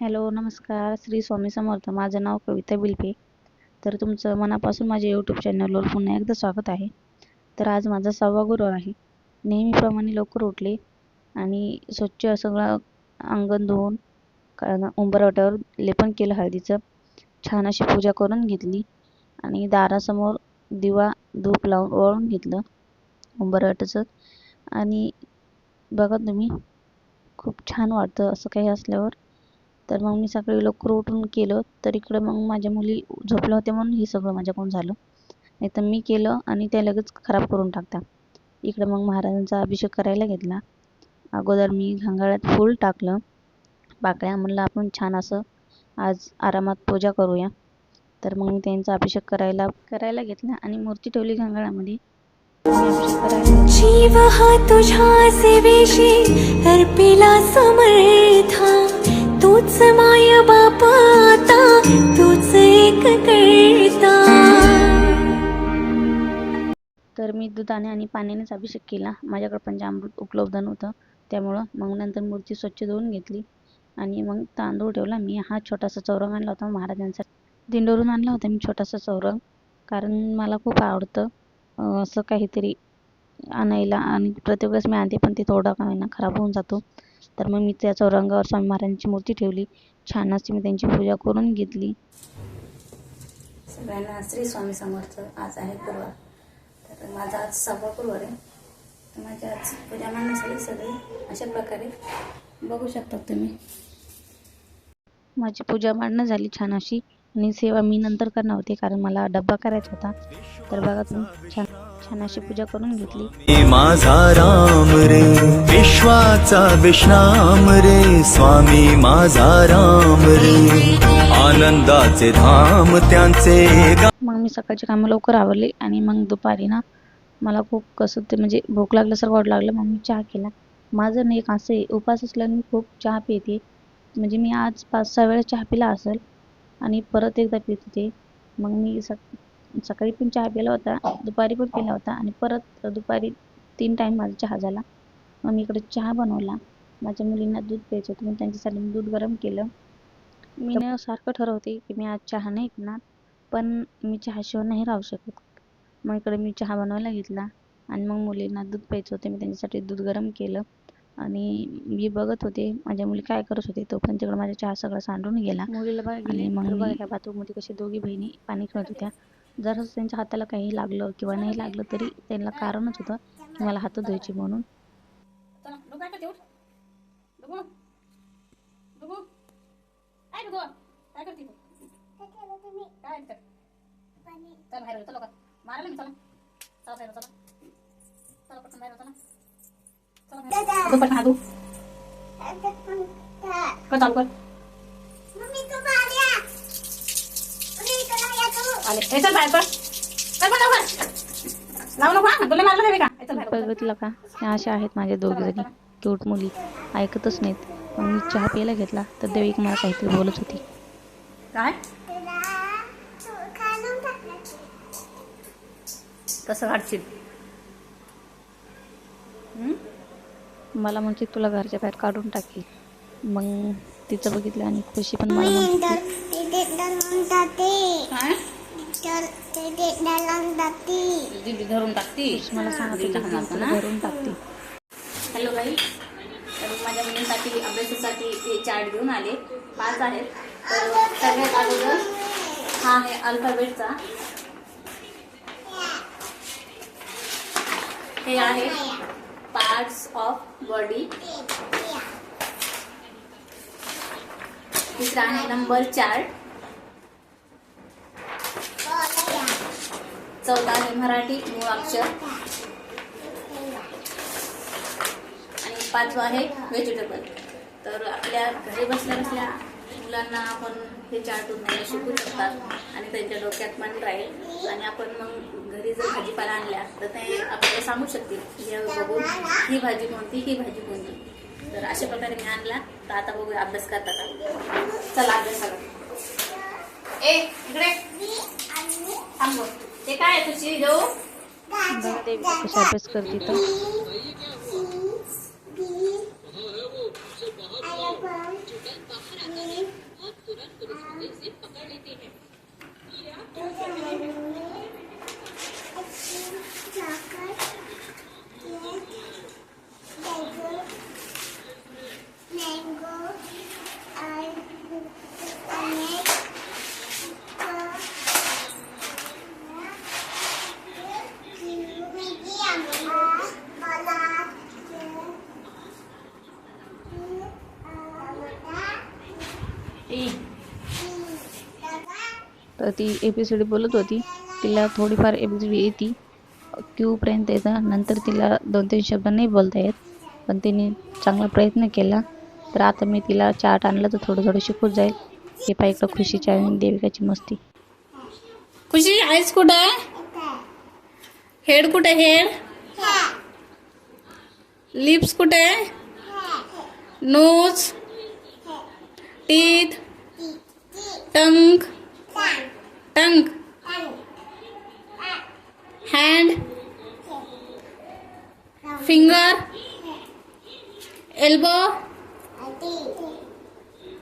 Hello, नमस्कार. श्री स्वामी समर्थ. माझं नाव कविता bill pay. तर तुमचं मनापासून माझ्या यूट्यूब चॅनलवर पुन्हा एकदा स्वागत आहे. तर आज माझा 6वा गुरुवार आहे. नेहमीप्रमाणे लवकर उठले आणि स्वच्छ सगळं अंगण धुवून उंबरठ्यावर लेपन केलं हळदीचं. छान अशी पूजा करून घेतली आणि दारासमोर दिवा धूप लावून ओवाळून घेतलं उंबरठ्याचं. आणि बघा तुम्ही, खूप छान वाटतं असं काही असल्यावर. तर मग मी सकाळी लवकर उठून केलं, तर इकडं मग माझ्या मुली झोपल्या होत्या म्हणून हे सगळं माझ्याकडून झालं. नाहीतर मी केलं आणि त्या लगेच खराब करून टाकता. इकडं मग महाराजांचा अभिषेक करायला घेतला. अगोदर मी घंगाळ्यात फूल टाकलं, पाकळ्या. म्हणलं आपण छान असं आज आरामात पूजा करूया. तर मग मी त्यांचा अभिषेक करायला घेतला आणि मूर्ती ठेवली घंगाळ्यामध्ये. मी अभिषेक करायला जीव हा तुझ्या सेवेशी अर्पिला समर्था, तूच माय बाप आता, तूच एक करता. तर मी दुधाने आणि पाण्यानेच अभिषेक केला. माझ्याकडे पंचामृत उपलब्ध नव्हतं, त्यामुळं मग नंतर मूर्ती स्वच्छ धुवून घेतली आणि मग तांदूळ ठेवला. मी हा छोटासा चौरंग आणला होता महाराजांचा. दिंडोरून आणला होता मी छोटासा चौरंग, कारण मला खूप आवडतं असं काहीतरी आणायला. आणि प्रत्येक वेळेस मी आणते पण ते थोडा का होईना खराब होऊन जातो. तर मग मी त्या चौरंगावर स्वामी महाराजांची मूर्ती ठेवली. छान अशी मी त्यांची पूजा करून घेतली. सगळ्यांना श्री स्वामी समर्थ. आज आहे गुरुवार, तर माझा आज 6वा गुरुवार आहे. तर माझी आज पूजा मांडण्यासाठी सगळी अशा प्रकारे बघू शकता तुम्ही. माझी पूजा मांडणं झाली छान अशी, आणि सेवा मी नंतर करणार होते कारण मला डब्बा करायचा होता. तर बघा तुम्ही, छान छान अशी पूजा करून घेतली. माझा राम रे, विश्वाचा विश्राम रे, स्वामी माझा राम रे, आनंदाचे धाम त्यांचे. मग मी सकाळची कामं लवकर आवरली आणि मग दुपारी ना मला खूप कसं ते म्हणजे भूक लागल्यासारखं वाटू लागलं. मग मी चहा केला. माझं ना एक असं आहे, उपास असल्याने मी खूप चहा पिते. म्हणजे मी आज 5-6 वेळा चहा पिला असेल आणि परत एकदा पित होते. मग मी सकाळी पण चहा पिला होता, दुपारी पण पिला होता आणि परत दुपारी 3 टाईम माझा चहा झाला. मग मी इकडे चहा बनवला. माझ्या मुलींना दूध प्यायचं होतं, मग त्यांच्यासाठी मी दूध गरम केलं. मी ना सारखं ठरवते की मी आज चहा नाही पिणार, पण मी चहाशिवाय नाही राहू शकत. मग इकडे मी चहा बनवायला घेतला आणि मग मुलींना दूध प्यायचं होतं, मी त्यांच्यासाठी दूध गरम केलं. आणि मी बघत होते माझ्या मुली काय करत होते, तो पण तिकडे माझा चहा सगळा सांडून गेला. मुलीला बघा गेले, मग बघा ह्या बाथरूममध्ये कशी दोघी बहिणी पाणी खेळत होत्या. जर त्यांच्या हाताला काही लागलं किंवा नाही लागलं तरी त्यांना कारणच होतं की मला हात धुवायची म्हणून. बघितलं का, ह्या अशा आहेत माझ्या दोघी जणी क्यूट मुली, ऐकतच नाहीत. मग मी चहा प्यायला घेतला तर देविक मला काहीतरी बोलत होती. काय कसं काढशील? मला म्हणजे तुला घरच्या बाहेर काढून टाकेल. मग तिचं बघितलं आणि खुशी पण मला म्हणते धरून टाकती, मला सांगत होती तुला धरून टाकते. हॅलो बाई, तर माझ्या मुलींसाठी अभ्यासासाठी हे चार्ट घेऊन आले. 5 आहेत. तर सगळ्यात अगोदर हा आहे अल्फाबेटचा. हे आहे पार्ट्स ऑफ बॉडी. तिसरा आहे नंबर चार्ट. चौथा आहे मराठी मूळाक्षर. आणि 5वा आहे व्हेजिटेबल. तर आपल्या घरी बसल्या बसल्या मुलांना आपण हे चार्ट उन्हायला शिकू शकतात आणि त्यांच्या डोक्यात पण राहील. आणि आपण मग घरी जर भाजीपाला आणल्या तर ते आपल्याला सांगू शकतील हे बघून ही भाजी कोणती, ही भाजी कोणती. तर अशा प्रकारे मी आणला. तर आता बघूया अभ्यास करता का. चला अभ्यासाला. इकडे थांब. ते काय आहे तुझी घेऊ? कशी अभ्यास करते तर B तर ती ABCD बोलत होती. तिला थोडीफार ABCD येते, Q पर्यंत येतं. नंतर तिला 2-3 शब्द नाही बोलता येत, पण तिने चांगला प्रयत्न केला. तर आता मी तिला चार्ट आणला तर थोडं थोडं शिकून जाईल. हे पहा इकडं खुशीची आणि देविकाची मस्ती. खुशी आईस कुठं आहे? हेड कुठे आहे? हेड लिप्स कुठे आहे? नोज, टीथ, टंग, टंग, हँड, फिंगर, एल्बो,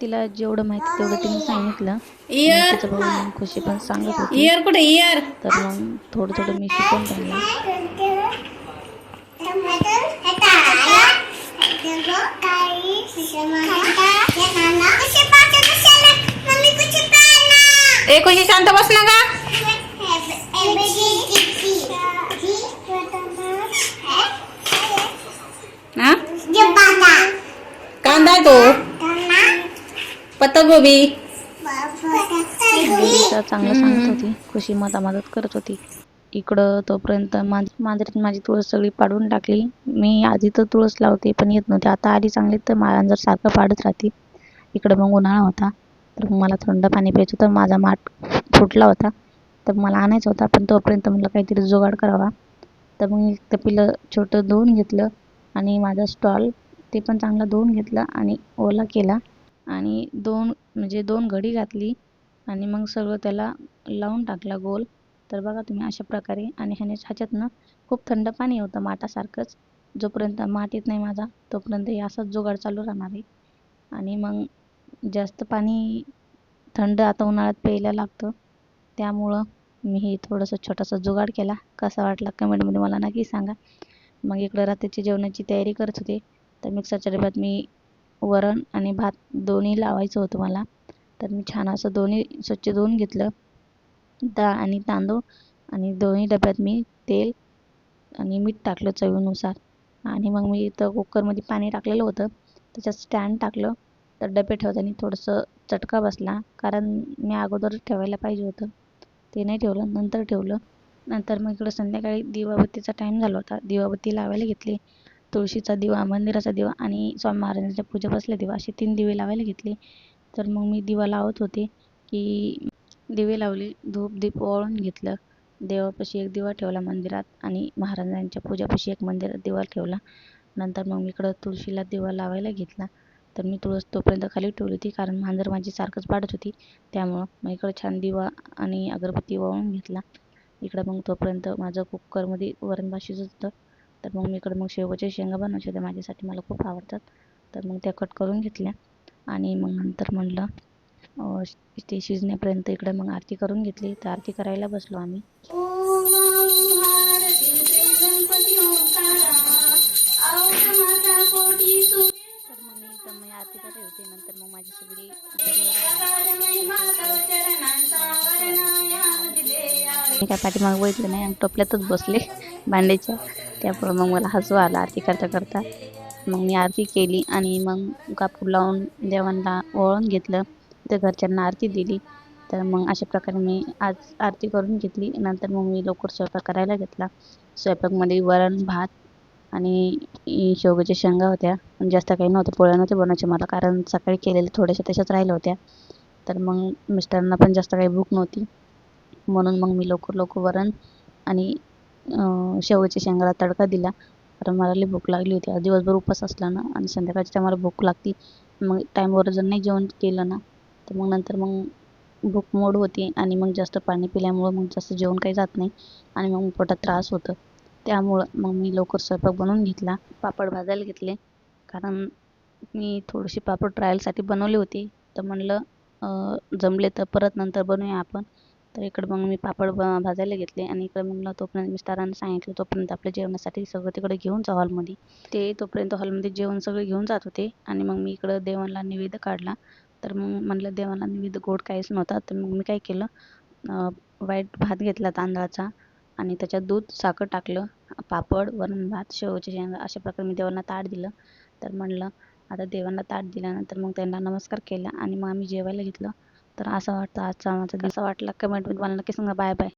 तिला जेवढं माहिती तेवढं तिने सांगितलं. इयर. तिचा भाऊ मग खुशी पण सांगत होती. इयर कुठे? इयर. तर मग थोडं थोडं मी शिकवून राहिला. ए खुशी शांत बस ना का? हा? कांदा आहे तो, पत्तागोबी. देविका चांगलं सांगत होती, खुशी मदत करत होती. इकडं तोपर्यंत मांजरीत माझी तुळस सगळी पाडून टाकली. मी आधी तर तुळस लावते पण येत नव्हते, आता आली चांगली तर मांजर सारखं पाडत राहते. इकडं मग उन्हाळा होता, तर मग मला थंड पाणी प्यायचं होतं. माझा माठ फुटला होता, तर मला आणायचा होता, पण तोपर्यंत मला काहीतरी जुगाड करावा. तर मग मी तपेलं छोटं धुवून घेतलं आणि माझा स्टॉल ते पण चांगला धुवून घेतला आणि ओला केला आणि दोन घडी घातली आणि मग सगळं त्याला लावून टाकला गोल. तर बघा तुम्ही अशा प्रकारे. आणि ह्याच्यातनं खूप थंड पाणी होतं माठासारखंच. जोपर्यंत माठ येत नाही माझा तोपर्यंत हे असाच जुगाड चालू राहणार आहे. आणि मग जास्त पाणी थंड आता उन्हाळ्यात प्यायला लागतं, त्यामुळं मी हे थोडंसं छोटासा जुगाड केला. कसा वाटला कमेंटमध्ये मला नक्की सांगा. मग इकडं रात्रीची जेवणाची तयारी करत होते. तर मिक्सरच्या डब्यात मी वरण आणि भात दोन्ही लावायचं होतं मला. तर मी छान असं दोन्ही स्वच्छ धुवून घेतलं, डाळ आणि तांदूळ. आणि दोन्ही डब्यात मी तेल आणि मीठ टाकलं चवीनुसार. आणि मग मी इथं कुकरमध्ये पाणी टाकलेलं होतं, त्याच्यात स्टँड टाकलं. तर डबे ठेवताना थोडंसं चटका बसला, कारण मी अगोदरच ठेवायला पाहिजे होतं, ते नाही ठेवलं, नंतर ठेवलं. नंतर मग इकडं संध्याकाळी दिवाबत्तीचा टाईम झाला होता. दिवाबत्ती लावायला घेतली. तुळशीचा दिवा, मंदिराचा दिवा आणि स्वामी महाराजांच्या पूजा बसल्या दिवा, असे 3 दिवे लावायला घेतले. तर मग मी दिवा लावत होते की दिवे लावले, धूप दीप ओवाळून घेतलं. देवापाशी एक दिवा ठेवला मंदिरात आणि महाराजांच्या पूजापाशी एक मंदिरात दिवा ठेवला. नंतर मग मी इकडं तुळशीला दिवा लावायला घेतला. तर मी तुळस तोपर्यंत खाली ठेवली होती, कारण मांजर माझी सारखंच पाडत होती, त्यामुळं. मग इकडं छान दिवा आणि अगरबत्ती ओवाळून घेतला. इकडं मग तोपर्यंत माझं कुकरमध्ये वरण भात शिजत होतं. तर मग मी इकडं मग शेवगाच्या शेंगा बनवायच्या होत्या माझ्यासाठी, मला खूप आवडतात. तर मग त्या कट करून घेतल्या आणि मग नंतर म्हणलं ते शिजण्यापर्यंत इकडे मग आरती करून घेतली. तर आरती करायला बसलो आम्ही. तर मग मी आरती करायला होते. नंतर मग माझी सगळी मी काय पाठीमागे बघितलं नाही आणि टोपल्यातच बसले भांड्याच्या, त्यामुळं मग मला हसू आलं आरती करता करता. मग मी आरती केली आणि मग कापूर लावून देवांना ओवाळून घेतलं. तर घरच्यांना आरती दिली. तर मग अशा प्रकारे मी आज आरती करून घेतली. नंतर मग मी लवकर स्वयंपाक करायला घेतला. स्वयंपाकमध्ये वरण भात आणि शेवग्याच्या शेंगा होत्या, पण जास्त काही नव्हतं. पोळ्या नव्हत्या बनवायच्या मला, कारण सकाळी केलेल्या थोड्याशा तशाच राहिल्या होत्या. तर मग मिस्टरांना पण जास्त काही भूक नव्हती, म्हणून मग मी लवकर वरण आणि शेवग्याच्या शेंगाला तडका दिला, कारण मला लई भूक लागली होती. आज दिवसभर उपवास असला ना आणि संध्याकाळच्या टायमाला भूक लागती. मग टाईमवर जर नाही जेवण केलं ना तर मग नंतर मग भूक मोड होती आणि मग जास्त पाणी पिल्यामुळं मग जास्त जेवण काही जात नाही आणि मग पोटात त्रास होतं. त्यामुळं मग मी लवकर स्वयंपाक बनवून घेतला. पापड भाजायला घेतले, कारण मी थोडीशी पापड ट्रायलसाठी बनवले होते. तर म्हणलं जमले तर परत नंतर बनवूया आपण. तर इकडं मग मी पापड भाजायला घेतले आणि इकडं मग तोपर्यंत मिस्टरांना सांगितलं तोपर्यंत आपल्या जेवणासाठी सगळं तिकडे घेऊन जा हॉलमध्ये. ते तोपर्यंत हॉलमध्ये जेवण सगळे घेऊन जात होते आणि मग मी इकडं देवांना नैवेद्य काढला. तर मग म्हणलं देवांना नैवेद्य गोड काहीच नव्हता, तर मग मी काय केलं, वाईट भात घेतला तांदळाचा आणि त्याच्यात दूध साखर टाकलं, पापड वरण भात शेवगाच्या शेंगा अशा प्रकारे मी देवांना ताट दिलं. तर म्हणलं आता देवांना ताट दिल्यानंतर मग त्यांना नमस्कार केला आणि मग आम्ही जेवायला घेतलं. तर असं वाटतं आजचा माझा दिवस वाटला कमेंटमध्ये मला नक्की सांगा. Bye bye.